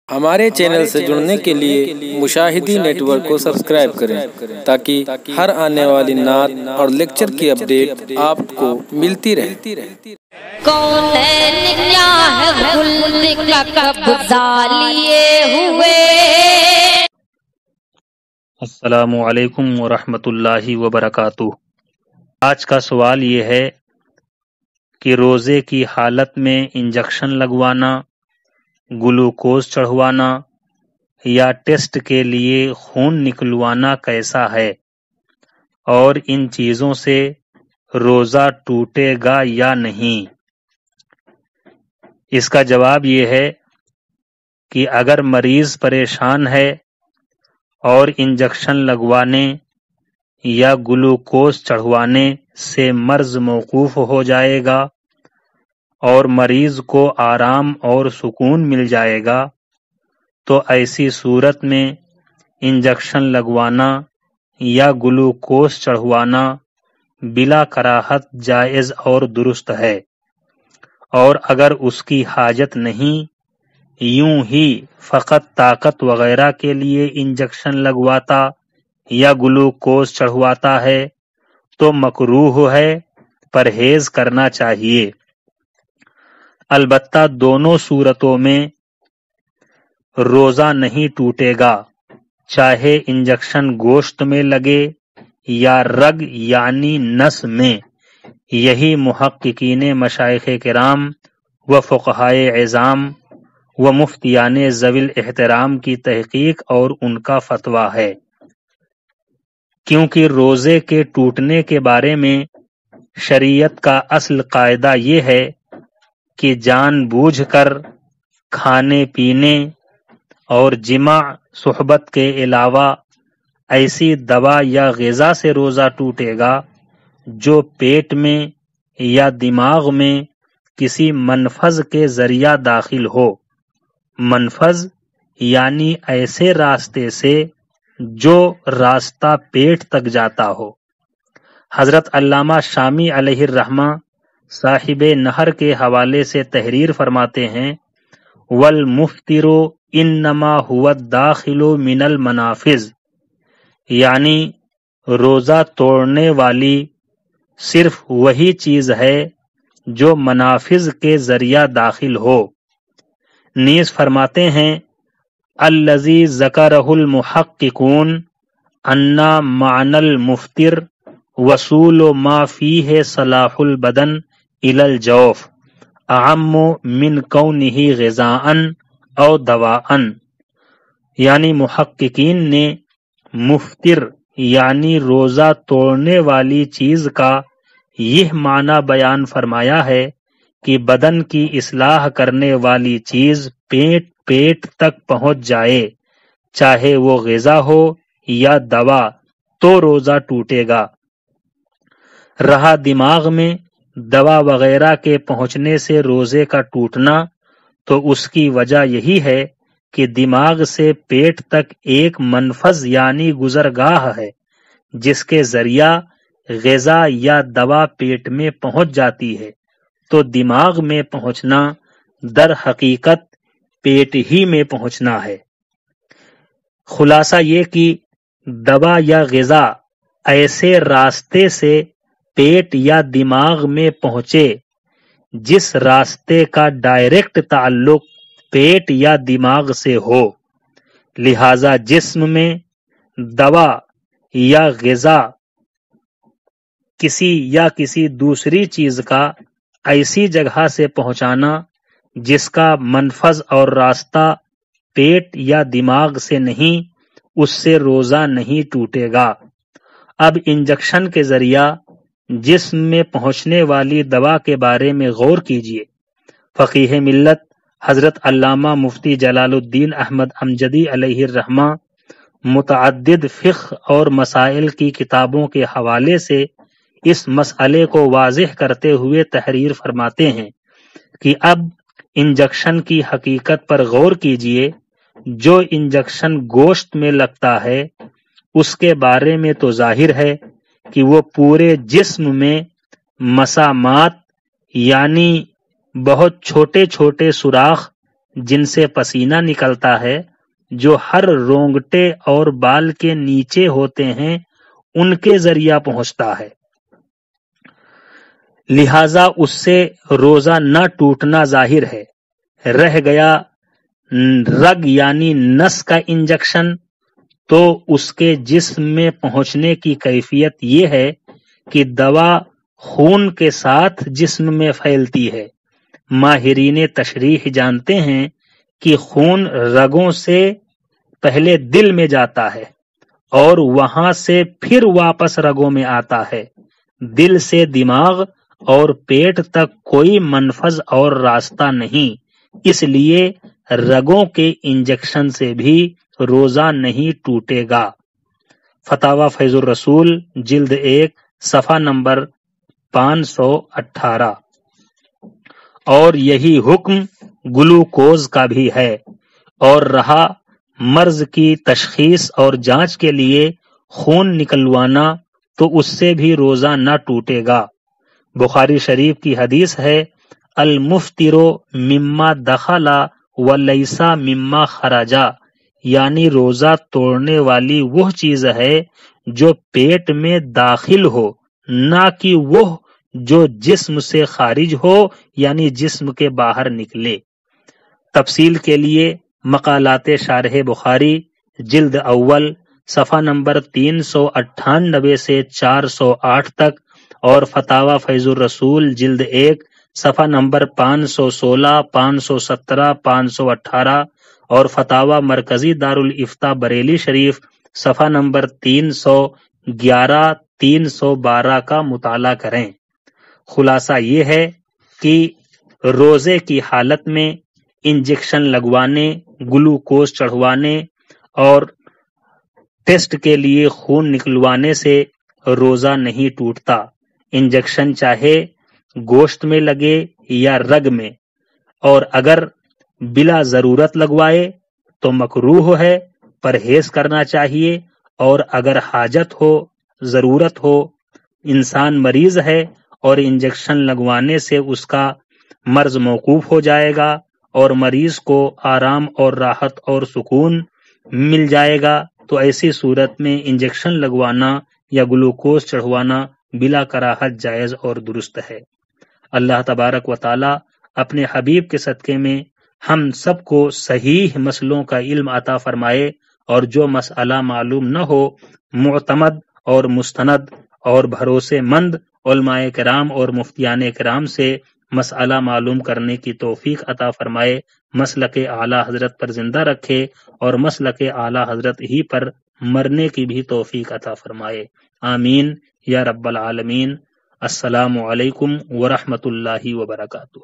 ہمارے چینل سے جڑنے کے لیے مشاہدی نیٹ ورک کو سبسکرائب کریں تاکہ ہر آنے والی نعت اور لیکچر کی اپڈیٹ آپ کو ملتی رہے۔ کونین کیا ہے خلد کا قبضہ لیے ہوئے۔ السلام علیکم ورحمۃ اللہ وبرکاتہ۔ آج کا سوال یہ ہے کہ روزے کی حالت میں انجیکشن لگوانا، گلوکوز چڑھوانا یا ٹیسٹ کے لیے خون نکلوانا کیسا ہے، اور ان چیزوں سے روزہ ٹوٹے گا یا نہیں؟ اس کا جواب یہ ہے کہ اگر مریض پریشان ہے اور انجیکشن لگوانے یا گلوکوز چڑھوانے سے مرض موقوف ہو جائے گا اور مریض کو آرام اور سکون مل جائے گا، تو ایسی صورت میں انجیکشن لگوانا یا گلوکوز چڑھوانا بلا کراہت جائز اور درست ہے، اور اگر اس کی حاجت نہیں، یوں ہی فقط طاقت وغیرہ کے لیے انجیکشن لگواتا یا گلوکوز چڑھواتا ہے تو مکروہ ہے، پرہیز کرنا چاہیے۔ البتہ دونوں صورتوں میں روزہ نہیں ٹوٹے گا، چاہے انجیکشن گوشت میں لگے یا رگ یعنی نس میں۔ یہی محققین مشائخ کرام و فقہائے عظام و مفتیان ذوی الاحترام کی تحقیق اور ان کا فتویٰ ہے، کیونکہ روزے کے ٹوٹنے کے بارے میں شریعت کا اصل قاعدہ یہ ہے کہ جان بوجھ کر کھانے پینے اور جماع صحبت کے علاوہ ایسی دوا یا غذا سے روزہ ٹوٹے گا جو پیٹ میں یا دماغ میں کسی منفذ کے ذریعہ داخل ہو۔ منفذ یعنی ایسے راستے سے جو راستہ پیٹ تک جاتا ہو۔ حضرت علامہ شامی علیہ الرحمہ صاحب نہر کے حوالے سے تحریر فرماتے ہیں، والمفطر انما هو الداخل من المنافذ، یعنی روزہ توڑنے والی صرف وہی چیز ہے جو منافذ کے ذریعہ داخل ہو۔ نیز فرماتے ہیں، الذی ذکرہ المحققون ان معنی المفطر وصول ما فیہ صلاح البدن الی الجوف اعم من کونہ غذاء او دواء، یعنی محققین نے مفطر یعنی روزہ توڑنے والی چیز کا یہ معنی بیان فرمایا ہے کہ بدن کی اصلاح کرنے والی چیز پیٹ تک پہنچ جائے، چاہے وہ غذا ہو یا دوا، تو روزہ ٹوٹے گا۔ رہا دماغ میں دوا وغیرہ کے پہنچنے سے روزے کا ٹوٹنا، تو اس کی وجہ یہی ہے کہ دماغ سے پیٹ تک ایک منفذ یعنی گزرگاہ ہے جس کے ذریعہ غذا یا دوا پیٹ میں پہنچ جاتی ہے، تو دماغ میں پہنچنا در حقیقت پیٹ ہی میں پہنچنا ہے۔ خلاصہ یہ کہ دوا یا غذا ایسے راستے سے پیٹ یا دماغ میں پہنچے جس راستے کا ڈائریکٹ تعلق پیٹ یا دماغ سے ہو، لہذا جسم میں دوا یا غذا کسی دوسری چیز کا ایسی جگہ سے پہنچانا جس کا منفذ اور راستہ پیٹ یا دماغ سے نہیں، اس سے روزہ نہیں ٹوٹے گا۔ اب انجیکشن کے ذریعہ جسم میں پہنچنے والی دوا کے بارے میں غور کیجیے۔ فقیہ ملت حضرت علامہ مفتی جلال الدین احمد امجدی علیہ الرحمہ متعدد فقہ اور مسائل کی کتابوں کے حوالے سے اس مسئلے کو واضح کرتے ہوئے تحریر فرماتے ہیں کہ اب انجیکشن کی حقیقت پر غور کیجیے۔ جو انجیکشن گوشت میں لگتا ہے اس کے بارے میں تو ظاہر ہے کہ وہ پورے جسم میں مسامات یعنی بہت چھوٹے چھوٹے سوراخ جن سے پسینہ نکلتا ہے، جو ہر رونگٹے اور بال کے نیچے ہوتے ہیں، ان کے ذریعہ پہنچتا ہے، لہذا اس سے روزہ نہ ٹوٹنا ظاہر ہے۔ رہ گیا رگ یعنی نس کا انجیکشن، تو اس کے جسم میں پہنچنے کی کیفیت یہ ہے کہ دوا خون کے ساتھ جسم میں پھیلتی ہے۔ ماہرین تشریح جانتے ہیں کہ خون رگوں سے پہلے دل میں جاتا ہے اور وہاں سے پھر واپس رگوں میں آتا ہے۔ دل سے دماغ اور پیٹ تک کوئی منفذ اور راستہ نہیں، اس لیے رگوں کے انجیکشن سے بھی روزہ نہیں ٹوٹے گا۔ فتاوی فیض الرسول جلد 1 صفحہ نمبر 518۔ اور یہی حکم گلوکوز کا بھی ہے۔ اور رہا مرض کی تشخیص اور جانچ کے لیے خون نکلوانا، تو اس سے بھی روزہ نہ ٹوٹے گا۔ بخاری شریف کی حدیث ہے، المفطر مما دخل ولیس مما خرج، یعنی روزہ توڑنے والی وہ چیز ہے جو پیٹ میں داخل ہو، نہ کہ وہ جو جسم سے خارج ہو، یعنی جسم کے باہر نکلے۔ تفصیل کے لیے مقالات شارح بخاری جلد اول صفحہ نمبر 398 سے 408 تک، اور فتاوی فیض الرسول جلد 1 صفحہ نمبر 516، 517، 518، اور فتاوی مرکزی دارالافتاء بریلی شریف صفحہ نمبر 311، 312 کا مطالعہ کریں۔ خلاصہ یہ ہے کہ روزے کی حالت میں انجیکشن لگوانے، گلوکوز چڑھوانے اور ٹیسٹ کے لیے خون نکلوانے سے روزہ نہیں ٹوٹتا۔ انجیکشن چاہے گوشت میں لگے یا رگ میں، اور اگر بلا ضرورت لگوائے تو مکروہ ہے، پرہیز کرنا چاہیے، اور اگر حاجت ہو، ضرورت ہو، انسان مریض ہے اور انجیکشن لگوانے سے اس کا مرض موقوف ہو جائے گا اور مریض کو آرام اور راحت اور سکون مل جائے گا، تو ایسی صورت میں انجیکشن لگوانا یا گلوکوز چڑھوانا بلا کراہت جائز اور درست ہے۔ اللہ تبارک و تعالی اپنے حبیب کے صدقے میں ہم سب کو صحیح مسئلوں کا علم عطا فرمائے، اور جو مسئلہ معلوم نہ ہو، معتمد اور مستند اور بھروسے مند علماء کرام اور مفتیان کرام سے مسئلہ معلوم کرنے کی توفیق عطا فرمائے، مسلک اعلیٰ حضرت پر زندہ رکھے، اور مسلک اعلیٰ حضرت ہی پر مرنے کی بھی توفیق عطا فرمائے۔ آمین یا رب العالمین۔ السلام علیکم ورحمۃ اللہ وبرکاتہ۔